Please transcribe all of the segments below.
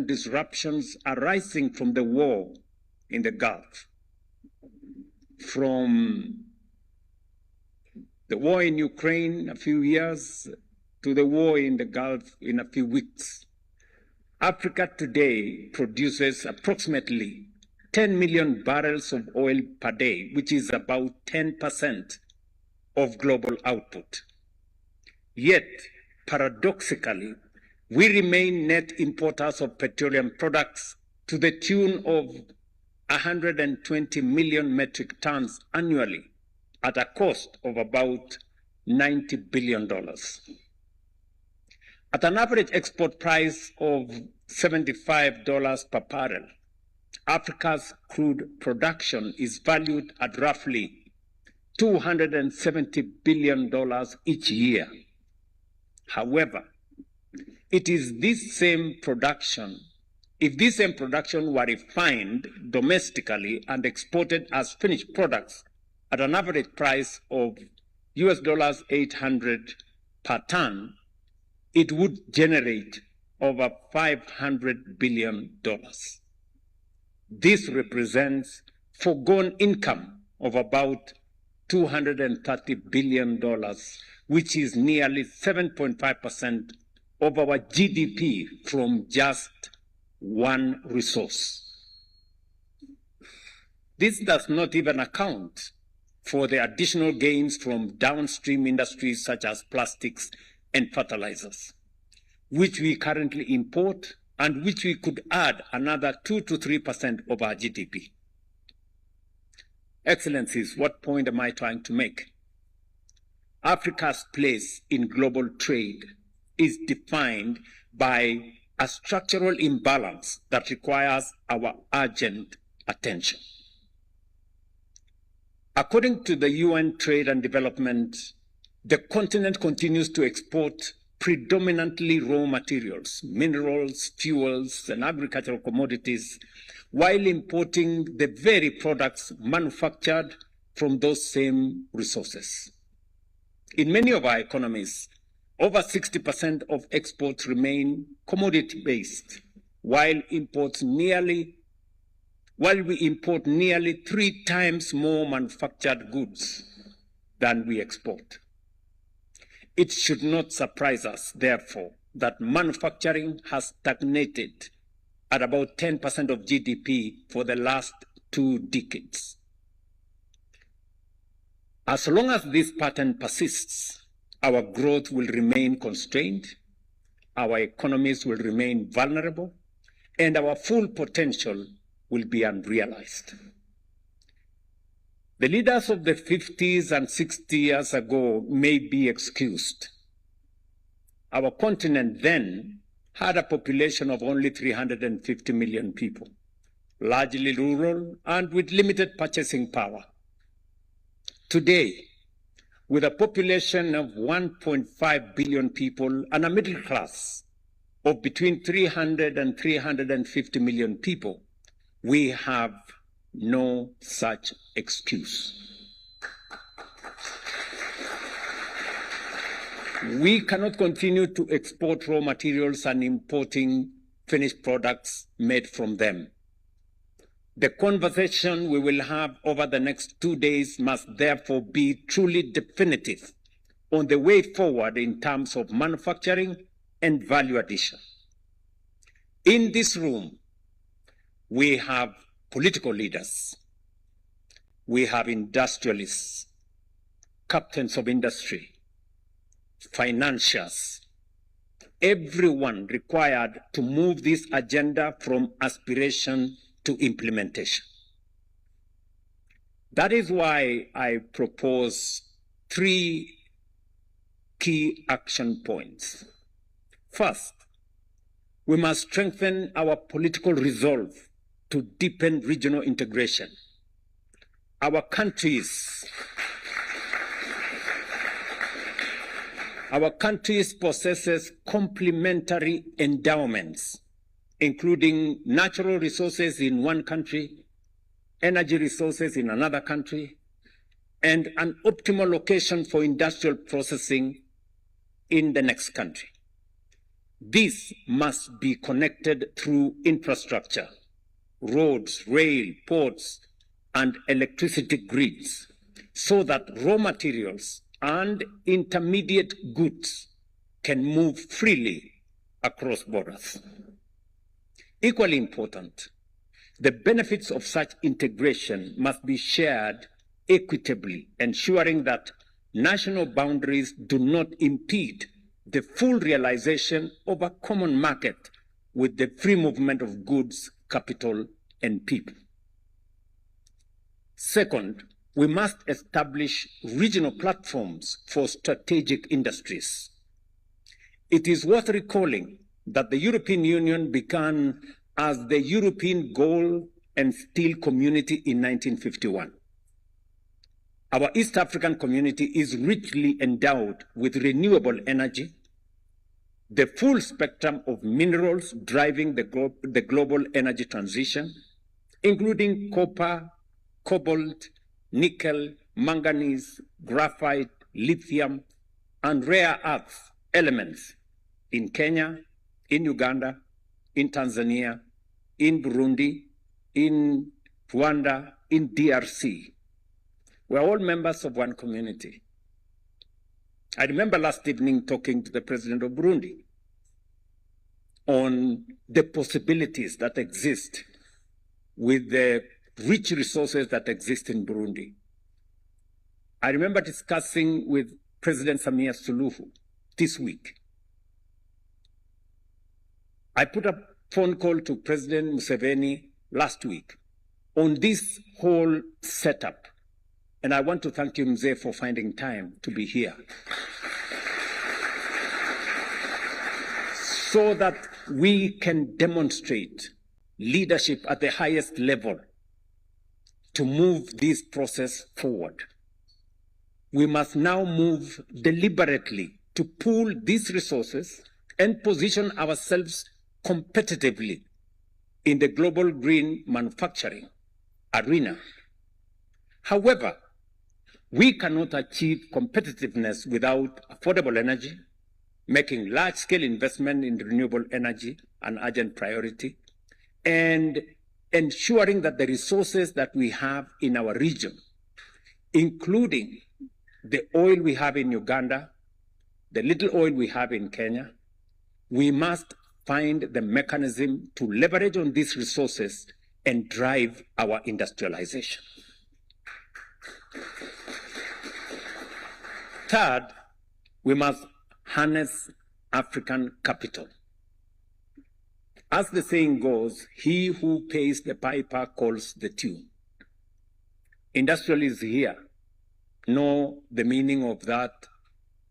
disruptions arising from the war in the Gulf, from the war in Ukraine a few years to the war in the Gulf in a few weeks. Africa today produces approximately 10 million barrels of oil per day, which is about 10% of global output. Yet, paradoxically, we remain net importers of petroleum products to the tune of 120 million metric tons annually at a cost of about $90 billion. At an average export price of $75 per barrel, Africa's crude production is valued at roughly $270 billion each year. However, it is this same production, if this same production were refined domestically and exported as finished products at an average price of US $800 per ton, it would generate over $500 billion. This represents foregone income of about $230 billion, which is nearly 7.5% of our GDP from just one resource. This does not even account for the additional gains from downstream industries such as plastics and fertilizers, which we currently import and which we could add another 2 to 3% of our GDP. Excellencies, what point am I trying to make? Africa's place in global trade is defined by a structural imbalance that requires our urgent attention. According to the UN Trade and Development, the continent continues to export predominantly raw materials, minerals, fuels, and agricultural commodities, while importing the very products manufactured from those same resources. In many of our economies, over 60% of exports remain commodity-based, while we import nearly 3 times more manufactured goods than we export. It should not surprise us, therefore, that manufacturing has stagnated at about 10% of GDP for the last 2 decades. As long as this pattern persists, our growth will remain constrained, our economies will remain vulnerable, and our full potential will be unrealized. The leaders of the 50s and 60 years ago may be excused. Our continent then had a population of only 350 million people, largely rural and with limited purchasing power. Today, with a population of 1.5 billion people and a middle class of between 300 and 350 million people, we have no such excuse. We cannot continue to export raw materials and importing finished products made from them. The conversation we will have over the next 2 days must therefore be truly definitive on the way forward in terms of manufacturing and value addition. In this room, we have political leaders, we have industrialists, captains of industry, financiers, everyone required to move this agenda from aspiration to implementation. That is why I propose 3 key action points. First, we must strengthen our political resolve to deepen regional integration. Our countries possesses complementary endowments, including natural resources in one country, energy resources in another country, and an optimal location for industrial processing in the next country. This must be connected through infrastructure, roads, rail, ports, and electricity grids, so that raw materials and intermediate goods can move freely across borders. Equally important, the benefits of such integration must be shared equitably, ensuring that national boundaries do not impede the full realization of a common market with the free movement of goods, capital, and people. Second, we must establish regional platforms for strategic industries. It is worth recalling that the European Union began as the European Gold and Steel Community in 1951. Our East African community is richly endowed with renewable energy, the full spectrum of minerals driving the global energy transition, including copper, cobalt, nickel, manganese, graphite, lithium, and rare earth elements in Kenya, in Uganda, in Tanzania, in Burundi, in Rwanda, in DRC. We're all members of one community. I remember last evening talking to the president of Burundi on the possibilities that exist with the rich resources that exist in Burundi. I remember discussing with President Samia Suluhu this week. I put a phone call to President Museveni last week on this whole setup. And I want to thank you, Mzee, for finding time to be here. So that we can demonstrate leadership at the highest level to move this process forward. We must now move deliberately to pool these resources and position ourselves competitively in the global green manufacturing arena. However, we cannot achieve competitiveness without affordable energy, making large-scale investment in renewable energy an urgent priority, and ensuring that the resources that we have in our region, including the oil we have in Uganda, the little oil we have in Kenya, we must find the mechanism to leverage on these resources and drive our industrialization. Third, we must harness African capital. As the saying goes, he who pays the piper calls the tune. Industrialists here know the meaning of that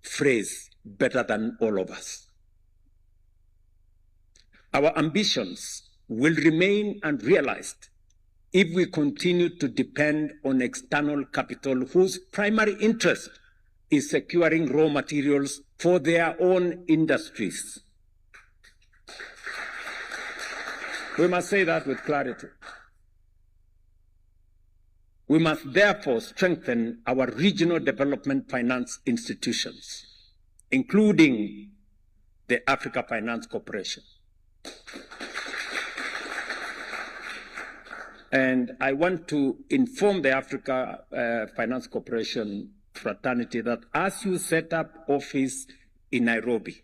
phrase better than all of us. Our ambitions will remain unrealized if we continue to depend on external capital whose primary interest is securing raw materials for their own industries. We must say that with clarity. We must therefore strengthen our regional development finance institutions, including the Africa Finance Corporation. And I want to inform the Africa Finance Corporation fraternity that as you set up office in Nairobi,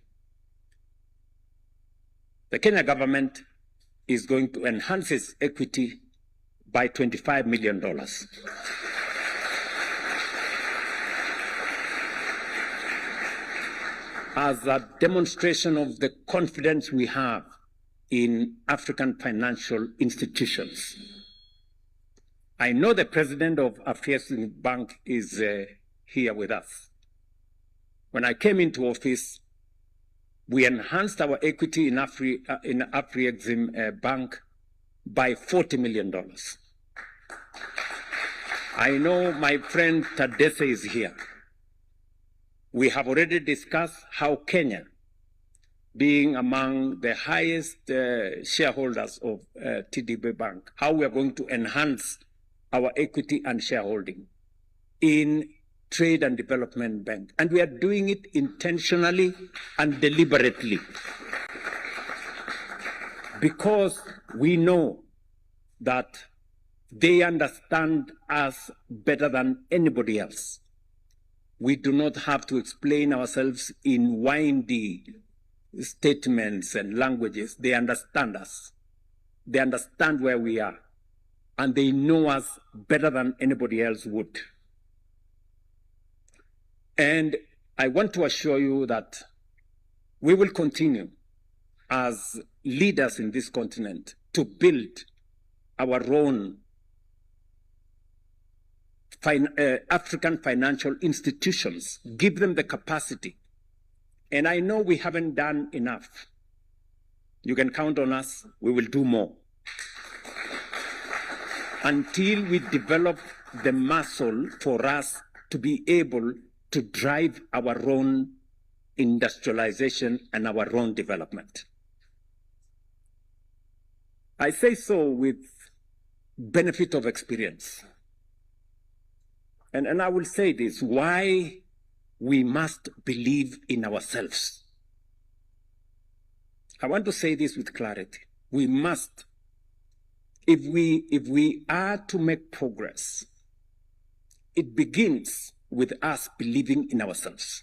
the Kenya government is going to enhance its equity by $25 million. As a demonstration of the confidence we have in African financial institutions. I know the president of Afrexim Bank is here with us. When I came into office, we enhanced our equity in Afrexim Bank by $40 million. I know my friend Tadesse is here. We have already discussed how Kenya, being among the highest shareholders of TDB Bank, how we are going to enhance our equity and shareholding in Trade and Development Bank. And we are doing it intentionally and deliberately. because we know that they understand us better than anybody else. We do not have to explain ourselves in windy statements and languages. They understand us. They understand where we are. And they know us better than anybody else would. And I want to assure you that we will continue as leaders in this continent to build our own African financial institutions, give them the capacity. And I know we haven't done enough. You can count on us, we will do more. Until we develop the muscle for us to be able to drive our own industrialization and our own development. I say so with benefit of experience. And I will say this, why we must believe in ourselves. I want to say this with clarity. We must. If we are to make progress, it begins with us believing in ourselves.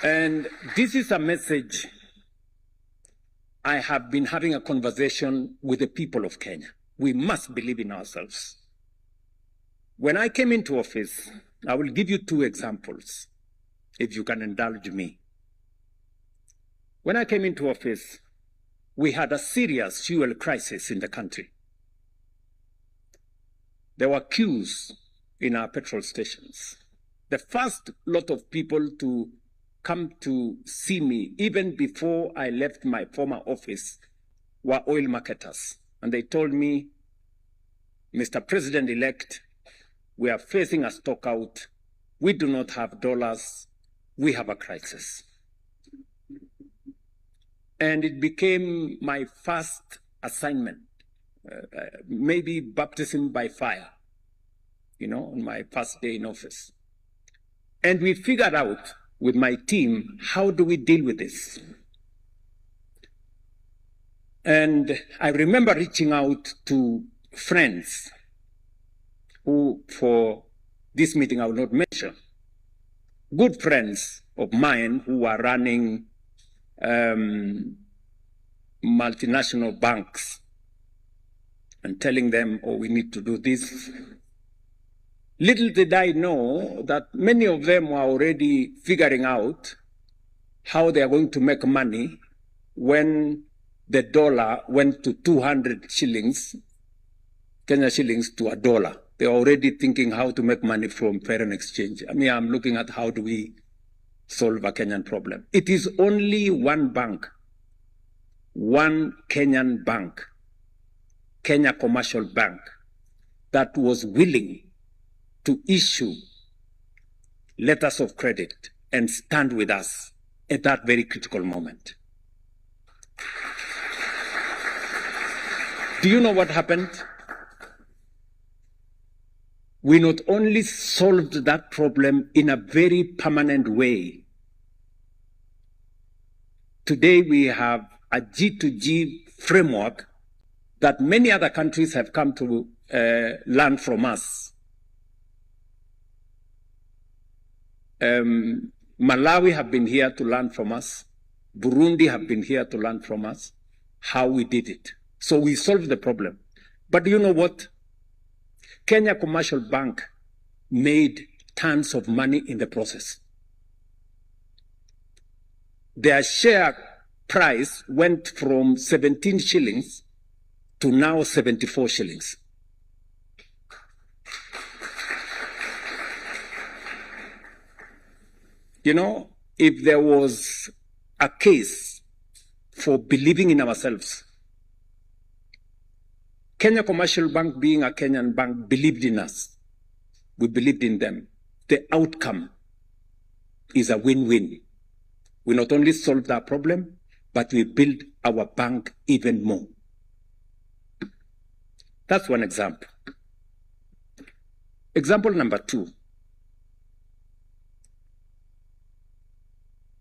And this is a message I have been having a conversation with the people of Kenya. We must believe in ourselves. When I came into office, I will give you two examples, if you can indulge me. When I came into office, we had a serious fuel crisis in the country. There were queues in our petrol stations. The first lot of people to come to see me, even before I left my former office, were oil marketers. And they told me, Mr. President-elect, we are facing a stock out. We do not have dollars. We have a crisis. And it became my first assignment, maybe baptism by fire, on my first day in office. And we figured out with my team, how do we deal with this? And I remember reaching out to friends who, for this meeting I will not mention, good friends of mine who are running multinational banks, and telling them, oh, we need to do this. Little did I know that many of them were already figuring out how they are going to make money when the dollar went to 200 shillings, Kenya shillings to $1. They're already thinking how to make money from foreign exchange. I mean, I'm looking at how do we solve a Kenyan problem. It is only one bank, one Kenyan bank, Kenya Commercial Bank, that was willing to issue letters of credit and stand with us at that very critical moment. Do you know what happened? We not only solved that problem in a very permanent way. Today we have a G2G framework that many other countries have come to learn from us. Malawi have been here to learn from us. Burundi have been here to learn from us how we did it. So we solved the problem. But do you know what? Kenya Commercial Bank made tons of money in the process. Their share price went from 17 shillings to now 74 shillings. If there was a case for believing in ourselves, Kenya Commercial Bank, being a Kenyan bank, believed in us. We believed in them. The outcome is a win-win. We not only solved our problem, but we built our bank even more. That's one example. Example number two.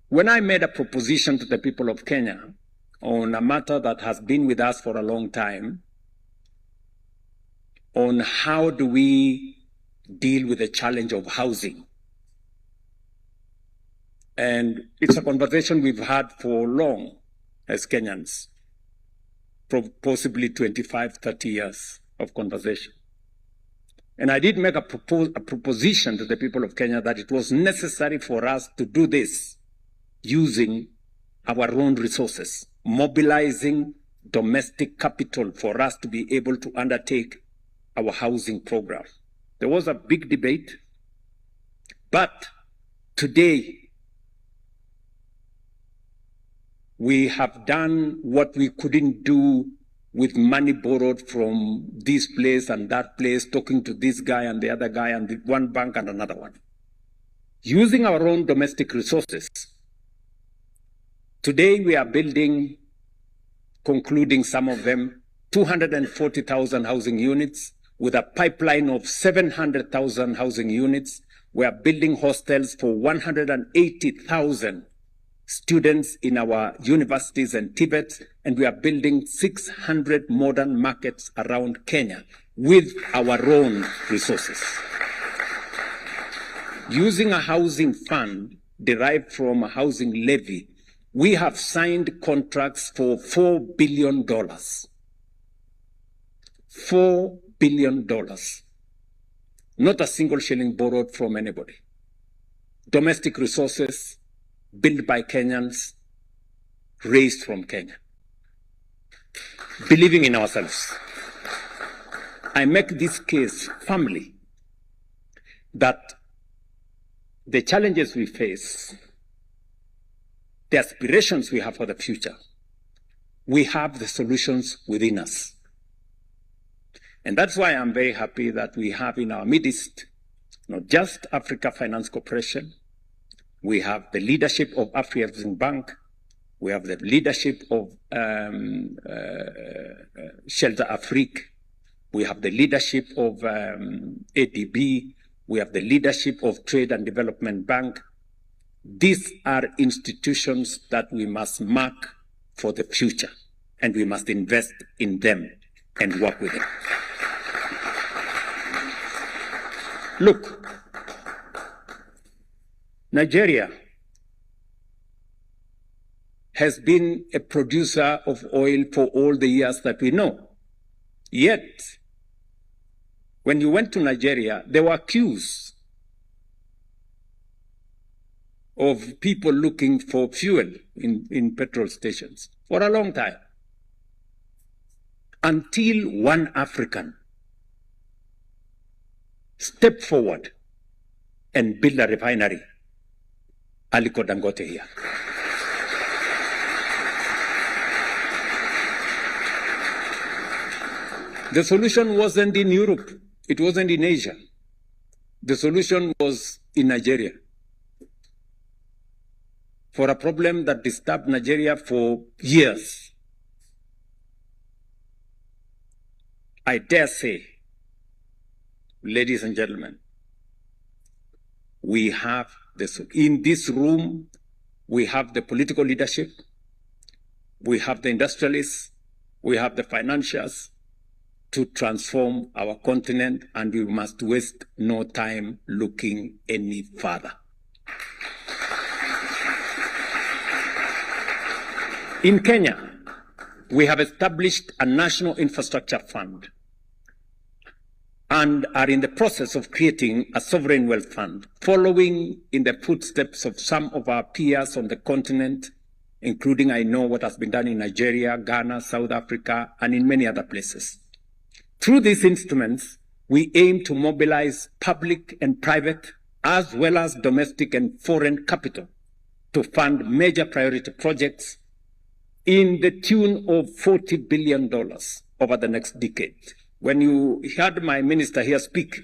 when I made a proposition to the people of Kenya on a matter that has been with us for a long time, on how do we deal with the challenge of housing. And it's a conversation we've had for long as Kenyans, possibly 25, 30 years of conversation. And I did make a proposition to the people of Kenya that it was necessary for us to do this using our own resources, mobilizing domestic capital for us to be able to undertake our housing program. There was a big debate, but today we have done what we couldn't do with money borrowed from this place and that place, talking to this guy and the other guy and one bank and another one. Using our own domestic resources, today we are building, concluding some of them, 240,000 housing units with a pipeline of 700,000 housing units. We are building hostels for 180,000 students in our universities and Tibet, and we are building 600 modern markets around Kenya with our own resources. Using a housing fund derived from a housing levy, we have signed contracts for $4 billion. $4 billion. Not a single shilling borrowed from anybody. Domestic resources, built by Kenyans, raised from Kenya. Believing in ourselves. I make this case firmly that the challenges we face, the aspirations we have for the future, we have the solutions within us. And that's why I'm very happy that we have in our midst not just Africa Finance Corporation, we have the leadership of Afri-Exim Bank. We have the leadership of Shelter Afrique. We have the leadership of ADB. We have the leadership of Trade and Development Bank. These are institutions that we must mark for the future, and we must invest in them and work with them. Look, Nigeria has been a producer of oil for all the years that we know. Yet, when you went to Nigeria, there were queues of people looking for fuel in petrol stations for a long time, until one African stepped forward and built a refinery. Aliko Dangote here. The solution wasn't in Europe. It wasn't in Asia. The solution was in Nigeria. For a problem that disturbed Nigeria for years. I dare say, ladies and gentlemen, we have this, in this room, we have the political leadership, we have the industrialists, we have the financiers to transform our continent, and we must waste no time looking any further. In Kenya, we have established a national infrastructure fund and are in the process of creating a sovereign wealth fund, following in the footsteps of some of our peers on the continent, including, I know, what has been done in Nigeria, Ghana, South Africa, and in many other places. Through these instruments, we aim to mobilize public and private, as well as domestic and foreign capital, to fund major priority projects in the tune of $40 billion over the next decade. When you heard my minister here speak,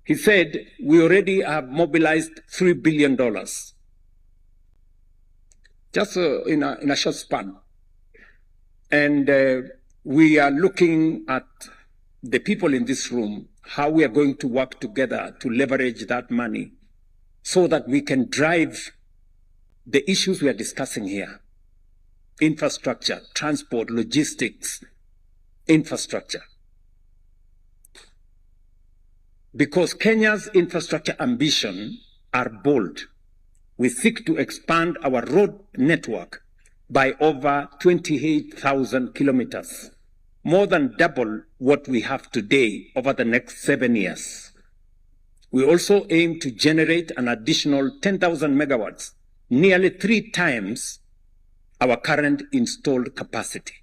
he said, we already have mobilized $3 billion, just in a short span. And we are looking at the people in this room, how we are going to work together to leverage that money so that we can drive the issues we are discussing here: infrastructure, transport, logistics, infrastructure. Because Kenya's infrastructure ambitions are bold, we seek to expand our road network by over 28,000 kilometers, more than double what we have today over the next 7 years. We also aim to generate an additional 10,000 megawatts, nearly 3 times our current installed capacity.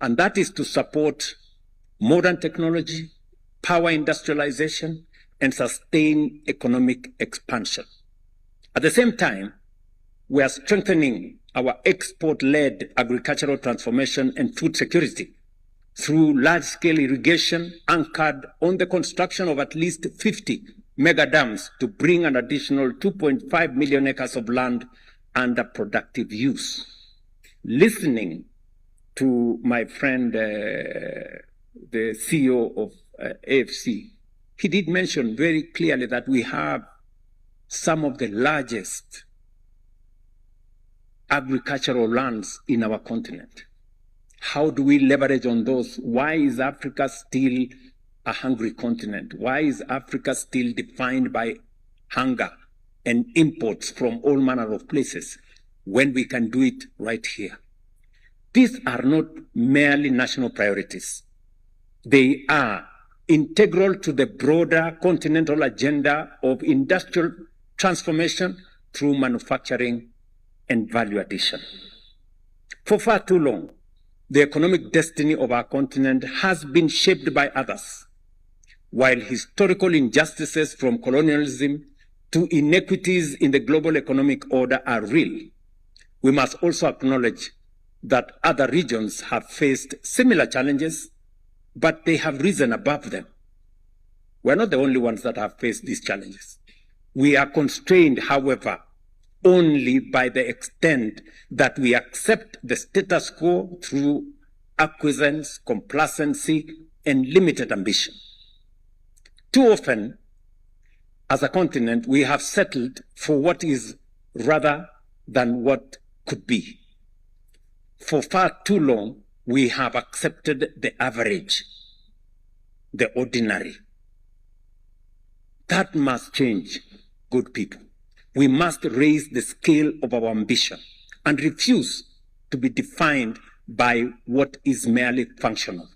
And that is to support modern technology, power industrialization, and sustain economic expansion. At the same time, we are strengthening our export-led agricultural transformation and food security through large-scale irrigation anchored on the construction of at least 50 mega dams to bring an additional 2.5 million acres of land under productive use. Listening to my friend, the CEO of AFC, he did mention very clearly that we have some of the largest agricultural lands in our continent. How do we leverage on those? Why is Africa still a hungry continent? Why is Africa still defined by hunger and imports from all manner of places when we can do it right here? These are not merely national priorities. They are integral to the broader continental agenda of industrial transformation through manufacturing and value addition. For far too long, the economic destiny of our continent has been shaped by others. While historical injustices from colonialism to inequities in the global economic order are real, we must also acknowledge that other regions have faced similar challenges, but they have risen above them. We're not the only ones that have faced these challenges. We are constrained, however, only by the extent that we accept the status quo through acquiescence, complacency, and limited ambition. Too often, as a continent, we have settled for what is rather than what could be. For far too long, we have accepted the average, the ordinary. That must change, good people. We must raise the scale of our ambition and refuse to be defined by what is merely functional.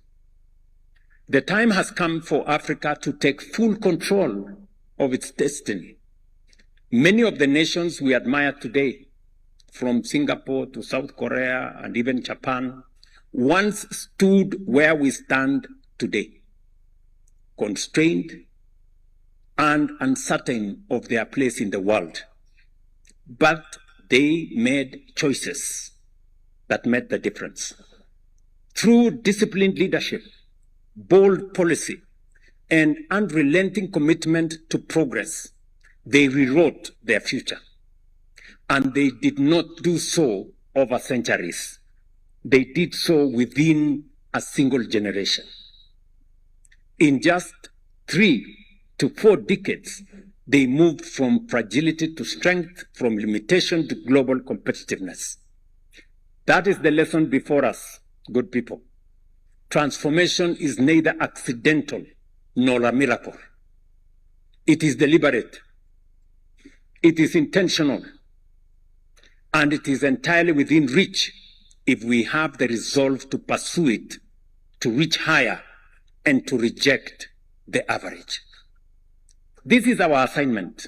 The time has come for Africa to take full control of its destiny. Many of the nations we admire today, from Singapore to South Korea and even Japan, once stood where we stand today, constrained and uncertain of their place in the world. But they made choices that made the difference. Through disciplined leadership, bold policy, and unrelenting commitment to progress, they rewrote their future. And they did not do so over centuries. They did so within a single generation. In just 3 to 4 decades, they moved from fragility to strength, from limitation to global competitiveness. That is the lesson before us, good people. Transformation is neither accidental nor a miracle. It is deliberate, it is intentional, and it is entirely within reach if we have the resolve to pursue it, to reach higher, and to reject the average. This is our assignment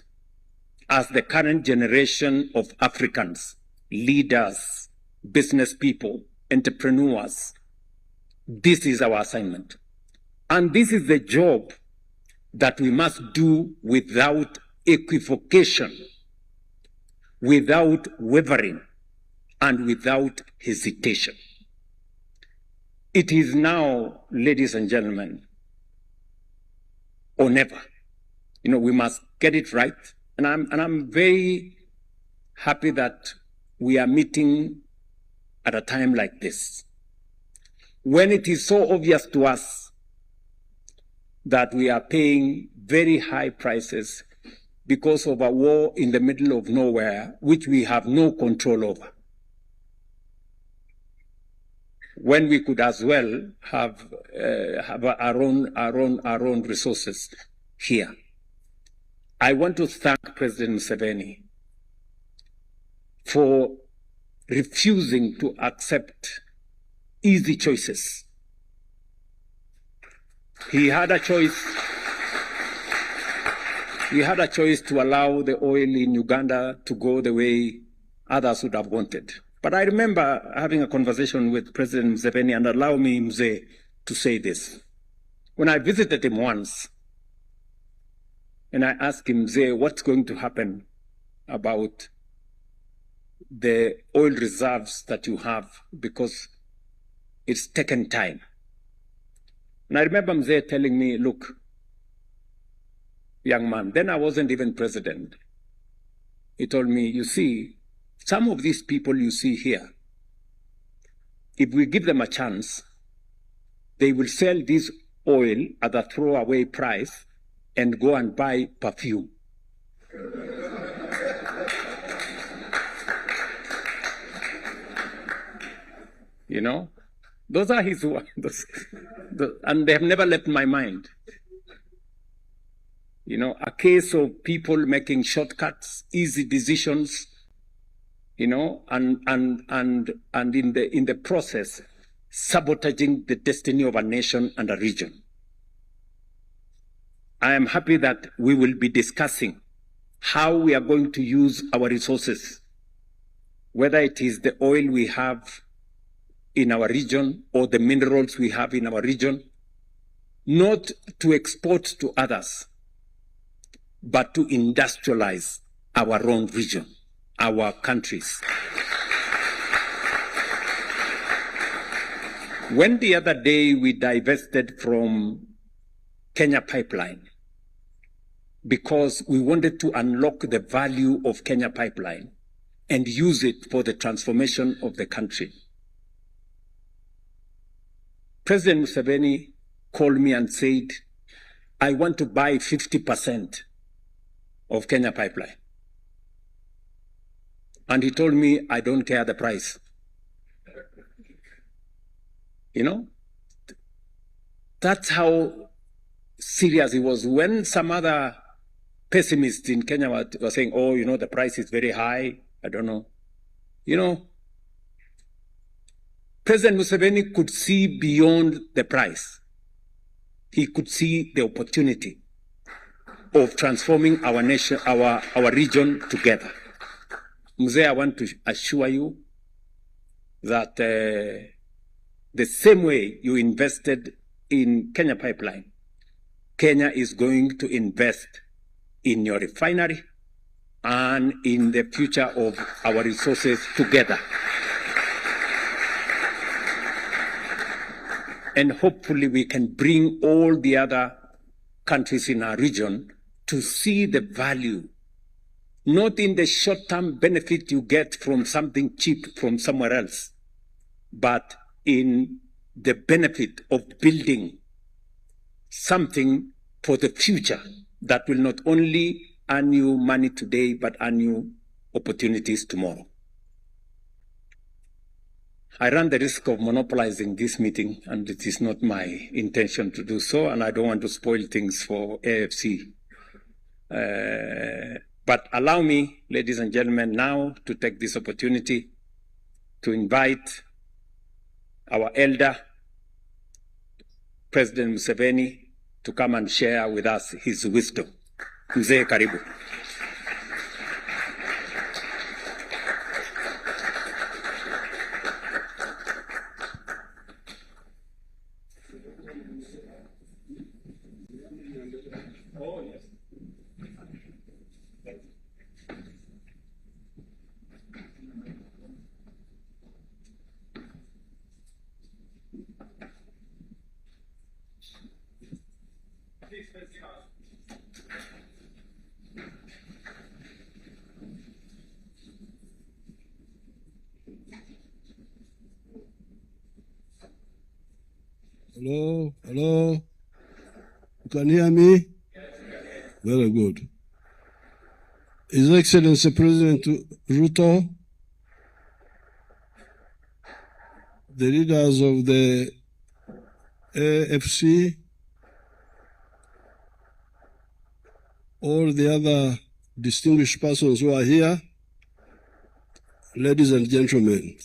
as the current generation of Africans, leaders, business people, entrepreneurs. This is our assignment. And this is the job that we must do without equivocation, without wavering, and without hesitation. It is now, ladies and gentlemen, or never. We must get it right. And I'm very happy that we are meeting at a time like this, when it is so obvious to us that we are paying very high prices because of a war in the middle of nowhere, which we have no control over, when we could as well have our own resources here. I want to thank President Museveni for refusing to accept easy choices. He had a choice. He had a choice to allow the oil in Uganda to go the way others would have wanted. But I remember having a conversation with President Museveni, and allow me, Mzee, to say this. When I visited him once, and I asked him, Mzee, what's going to happen about the oil reserves that you have, because it's taken time. And I remember Mzee telling me, look, young man, then I wasn't even president. He told me, you see, some of these people you see here, if we give them a chance, they will sell this oil at a throwaway price and go and buy perfume. You know, those are his words, and they have never left my mind. You know, a case of people making shortcuts, easy decisions, you know, and in the process, sabotaging the destiny of a nation and a region. I am happy that we will be discussing how we are going to use our resources, whether it is the oil we have in our region or the minerals we have in our region, not to export to others, but to industrialize our own region, our countries. When the other day we divested from Kenya Pipeline because we wanted to unlock the value of Kenya Pipeline and use it for the transformation of the country, President Museveni called me and said, I want to buy 50% of Kenya Pipeline. And he told me, I don't care the price. You know, that's how serious he was. When some other pessimists in Kenya were saying, oh, you know, the price is very high, I don't know. You know, President Museveni could see beyond the price. He could see the opportunity of transforming our nation, our region together. Mzee, I want to assure you that the same way you invested in Kenya Pipeline, Kenya is going to invest in your refinery and in the future of our resources together. And hopefully we can bring all the other countries in our region to see the value, not in the short-term benefit you get from something cheap from somewhere else, but in the benefit of building something for the future that will not only earn you money today, but earn you opportunities tomorrow. I run the risk of monopolizing this meeting, and it is not my intention to do so, and I don't want to spoil things for AFC. But allow me, ladies and gentlemen, now to take this opportunity to invite our elder, President Museveni, to come and share with us his wisdom. Mzee, karibu. Hello, hello. You can hear me? Very good. His Excellency President Ruto, the leaders of the AFC, all the other distinguished persons who are here, ladies and gentlemen,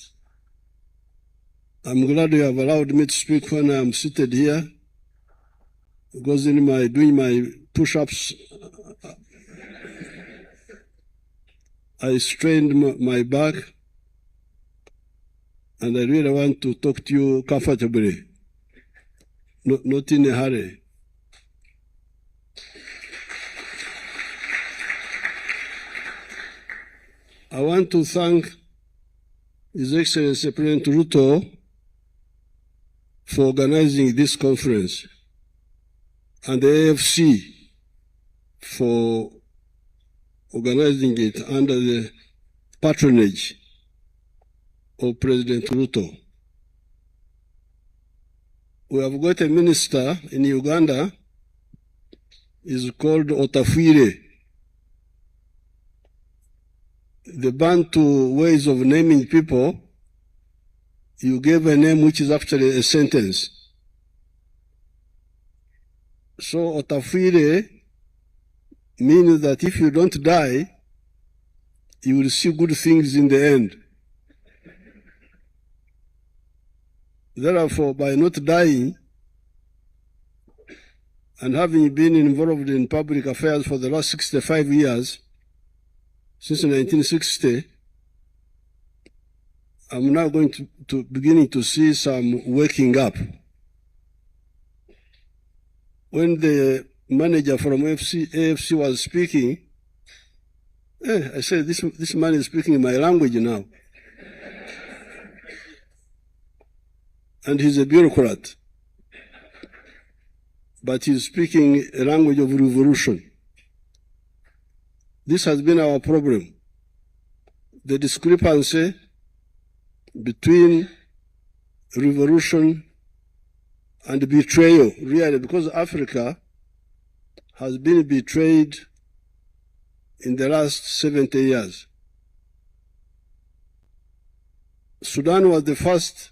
I'm glad you have allowed me to speak when I'm seated here, because in doing my push-ups, I strained my back, and I really want to talk to you comfortably, not in a hurry. I want to thank His Excellency President Ruto for organizing this conference, and the AFC for organizing it under the patronage of President Ruto. We have got a minister in Uganda, is called Otafuire. The Bantu ways of naming people, you gave a name which is actually a sentence. So Otafuire means that if you don't die, you will see good things in the end. Therefore, by not dying and having been involved in public affairs for the last 65 years, since 1960, I'm now going to beginning to see some waking up. When the manager from AFC was speaking, I said, this man is speaking my language now. And he's a bureaucrat. But he's speaking a language of revolution. This has been our problem. The discrepancy between revolution and betrayal, really, because Africa has been betrayed in the last 70 years. Sudan was the first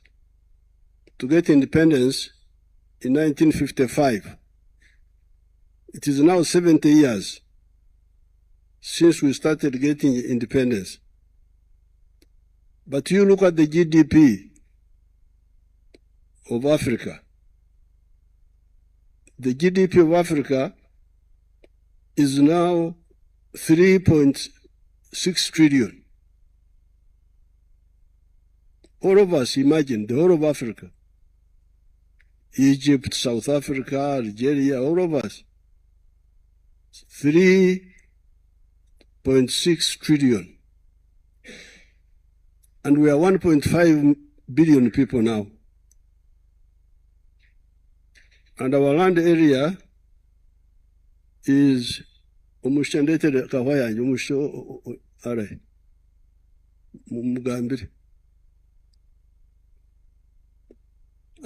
to get independence in 1955. It is now 70 years since we started getting independence. But you look at the GDP of Africa. The GDP of Africa is now 3.6 trillion. All of us, imagine, the whole of Africa. Egypt, South Africa, Algeria, all of us. 3.6 trillion. And we are 1.5 billion people now. And our land area is umushandete kawaya umusho are mugambire.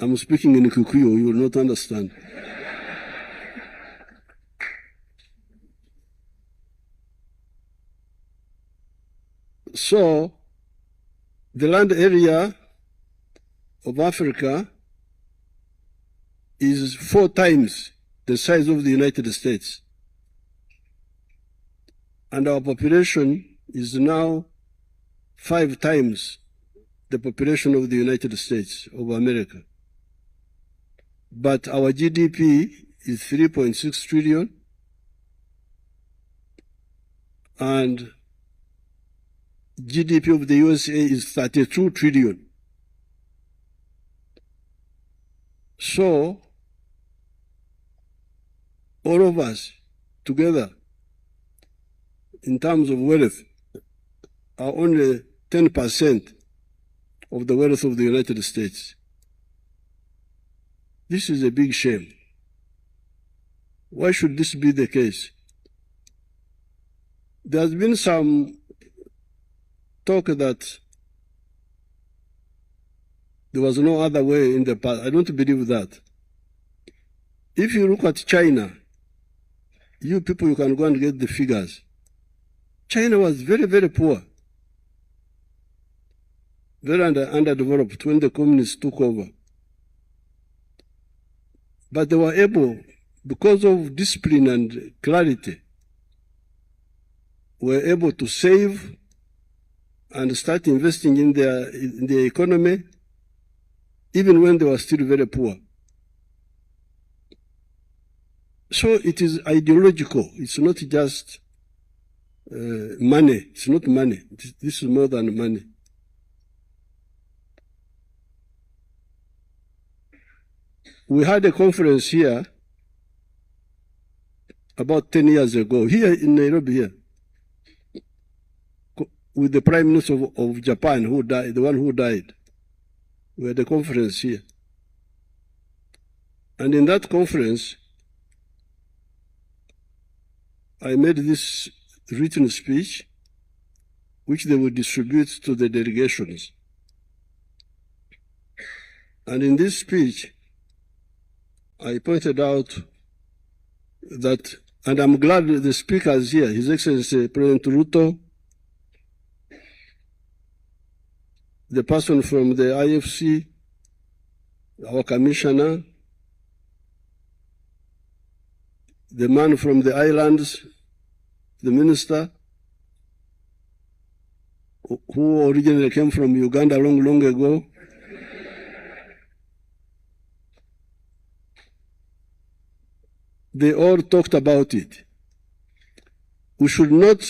I'm speaking in Kikuyu, you will not understand. So, the land area of Africa is 4 times the size of the United States. And our population is now 5 times the population of the United States of America. But our GDP is 3.6 trillion, and GDP of the USA is 32 trillion. So, all of us together, in terms of wealth, are only 10% of the wealth of the United States. This is a big shame. Why should this be the case? There has been some talk that there was no other way in the past. I don't believe that. If you look at China, you people, you can go and get the figures. China was very, very poor, very underdeveloped when the communists took over. But they were able, because of discipline and clarity, were able to save and start investing in their economy, even when they were still very poor. So it is ideological. It's not just money. It's not money. This is more than money. We had a conference here about 10 years ago, here in Nairobi, here, with the Prime Minister of Japan, who died, the one who died. We had a conference here. And in that conference, I made this written speech, which they would distribute to the delegations. And in this speech, I pointed out that, and I'm glad the speaker is here, His Excellency President Ruto, the person from the IFC, our commissioner, the man from the islands, the minister, who originally came from Uganda long, long ago. They all talked about it. We should not